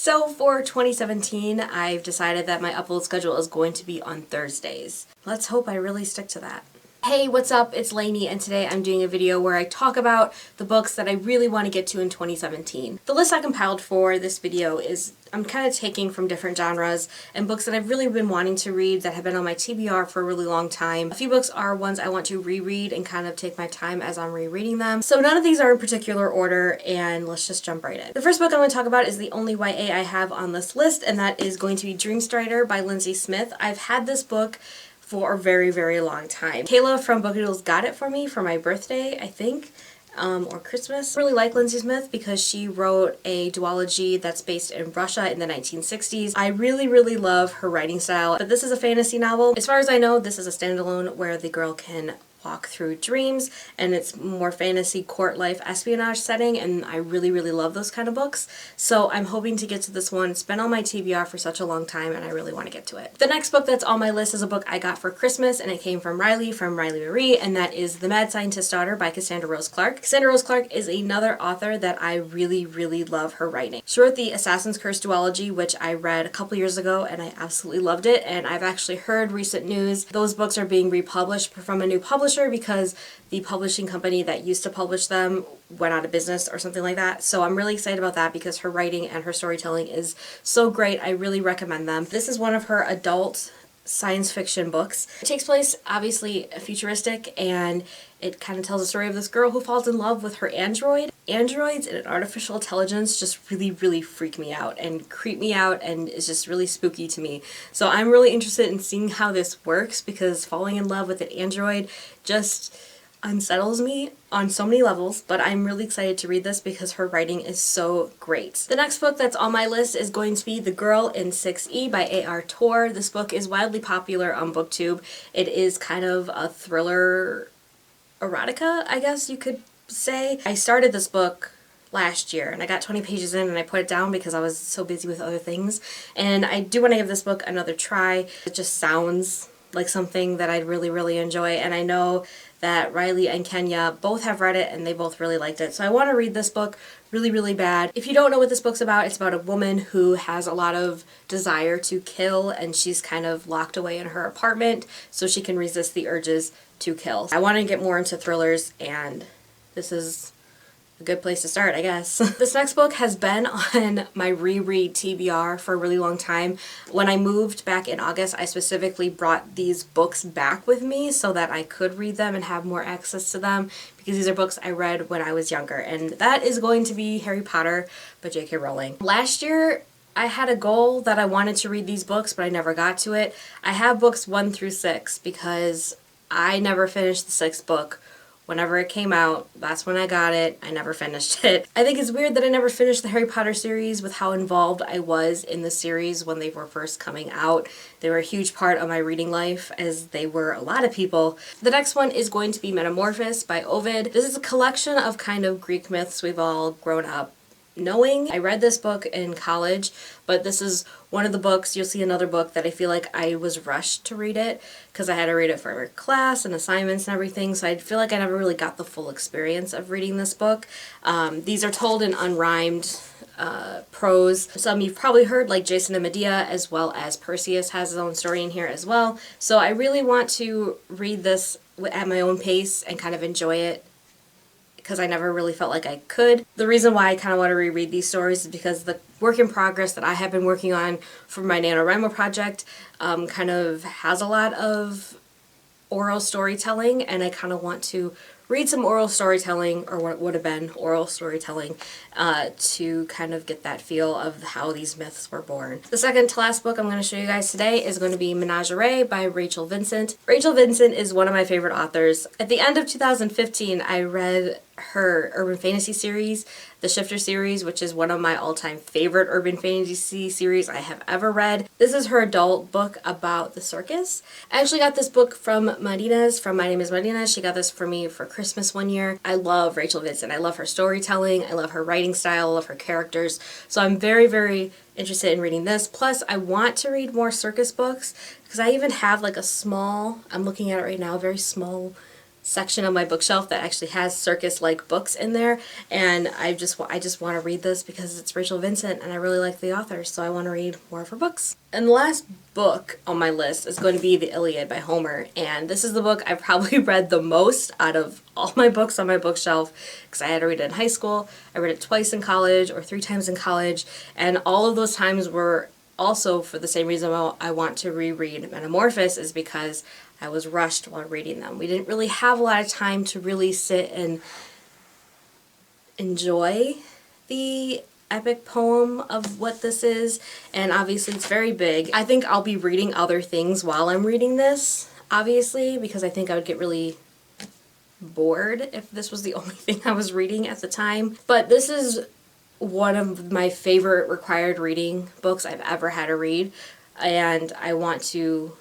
So for 2017, I've decided that my upload schedule is going to be on Thursdays. Let's hope I really stick to that. Hey, what's up? It's Lainey, and today I'm doing a video where I talk about the books that I really want to get to in 2017. The list I compiled for this video is I'm kind of taking from different genres and books that I've really been wanting to read that have been on my TBR for a really long time. A few books are ones I want to reread and kind of take my time as I'm rereading them. So none of these are in particular order, and let's just jump right in. The first book I'm going to talk about is the only YA I have on this list, and that is going to be Dreamstrider by Lindsay Smith. I've had this book for a very, very long time. Kayla from Book Noodles got it for me for my birthday, I think, or Christmas. I really like Lindsay Smith because she wrote a duology that's based in Russia in the 1960s. I really, really love her writing style, but this is a fantasy novel. As far as I know, this is a standalone where the girl can walk through dreams, and it's more fantasy court life espionage setting, and I really, really love those kind of books. So I'm hoping to get to this one. It's been on my TBR for such a long time, and I really want to get to it. The next book that's on my list is a book I got for Christmas, and it came from Riley Marie, and that is The Mad Scientist's Daughter by Cassandra Rose Clark. Cassandra Rose Clark is another author that I really, really love her writing. She wrote the Assassin's Curse duology, which I read a couple years ago, and I absolutely loved it, and I've actually heard recent news those books are being republished from a new publisher because the publishing company that used to publish them went out of business or something like that. So I'm really excited about that because her writing and her storytelling is so great. I really recommend them. This is one of her adult science fiction books. It takes place obviously futuristic, and it kind of tells the story of this girl who falls in love with her android. Androids and artificial intelligence just really, really freak me out and creep me out, and is just really spooky to me. So I'm really interested in seeing how this works because falling in love with an android just unsettles me on so many levels, but I'm really excited to read this because her writing is so great. The next book that's on my list is going to be The Girl in 6E by A.R. Torr. This book is wildly popular on BookTube. It is kind of a thriller erotica, I guess you could say. I started this book last year and I got 20 pages in and I put it down because I was so busy with other things, and I do want to give this book another try. It just sounds like something that I'd really, really enjoy, and I know that Riley and Kenya both have read it and they both really liked it. So I want to read this book really, really bad. If you don't know what this book's about, it's about a woman who has a lot of desire to kill, and she's kind of locked away in her apartment so she can resist the urges to kill. I want to get more into thrillers, and this is a good place to start, I guess. This next book has been on my reread TBR for a really long time. When I moved back in August, I specifically brought these books back with me so that I could read them and have more access to them, because these are books I read when I was younger, and that is going to be Harry Potter by J.K. Rowling. Last year, I had a goal that I wanted to read these books, but I never got to it. I have books 1 through 6 because I never finished the 6th book. Whenever it came out, that's when I got it. I never finished it. I think it's weird that I never finished the Harry Potter series with how involved I was in the series when they were first coming out. They were a huge part of my reading life, as they were a lot of people. The next one is going to be Metamorphosis by Ovid. This is a collection of kind of Greek myths we've all grown up knowing. I read this book in college, but this is one of the books, you'll see another book that I feel like I was rushed to read it because I had to read it for class and assignments and everything, so I feel like I never really got the full experience of reading this book. These are told in unrhymed prose. Some you've probably heard, like Jason and Medea, as well as Perseus has his own story in here as well. So I really want to read this at my own pace and kind of enjoy it, because I never really felt like I could. The reason why I kind of want to reread these stories is because the work in progress that I have been working on for my NaNoWriMo project kind of has a lot of oral storytelling, and I kind of want to read some oral storytelling, or what would have been oral storytelling, to kind of get that feel of how these myths were born. The second to last book I'm going to show you guys today is going to be Menagerie by Rachel Vincent. Rachel Vincent is one of my favorite authors. At the end of 2015, I read her urban fantasy series, the Shifter series, which is one of my all-time favorite urban fantasy series I have ever read. This is her adult book about the circus. I actually got this book from Marina's, from My Name is Marina. She got this for me for Christmas one year. I love Rachel Vincent. I love her storytelling. I love her writing style. I love her characters. So I'm very, very interested in reading this. Plus, I want to read more circus books because I even have like a small, I'm looking at it right now, a very small section of my bookshelf that actually has circus-like books in there, and I just want to read this because it's Rachel Vincent and I really like the author, so I want to read more of her books. And the last book on my list is going to be The Iliad by Homer, and this is the book I've probably read the most out of all my books on my bookshelf because I had to read it in high school. I read it twice in college or 3 times in college, and all of those times were also for the same reason I want to reread Metamorphosis, is because I was rushed while reading them. We didn't really have a lot of time to really sit and enjoy the epic poem of what this is, and obviously it's very big. I think I'll be reading other things while I'm reading this, obviously, because I think I would get really bored if this was the only thing I was reading at the time. But this is one of my favorite required reading books I've ever had to read, and I want to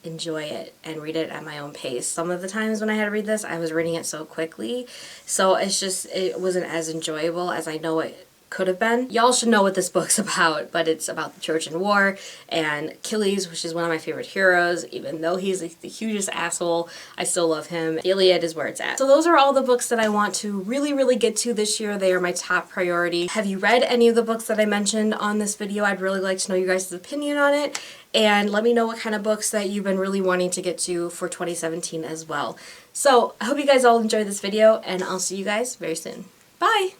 enjoy it and read it at my own pace. Some of the times when I had to read this, I was reading it so quickly, so it wasn't as enjoyable as I know it could have been. Y'all should know what this book's about, but it's about the Trojan War and Achilles, which is one of my favorite heroes. Even though he's the hugest asshole, I still love him. The Iliad is where it's at. So those are all the books that I want to really get to this year. They are my top priority. Have you read any of the books that I mentioned on this video? I'd really like to know you guys' opinion on it, and let me know what kind of books that you've been really wanting to get to for 2017 as well. So I hope you guys all enjoyed this video, and I'll see you guys very soon. Bye!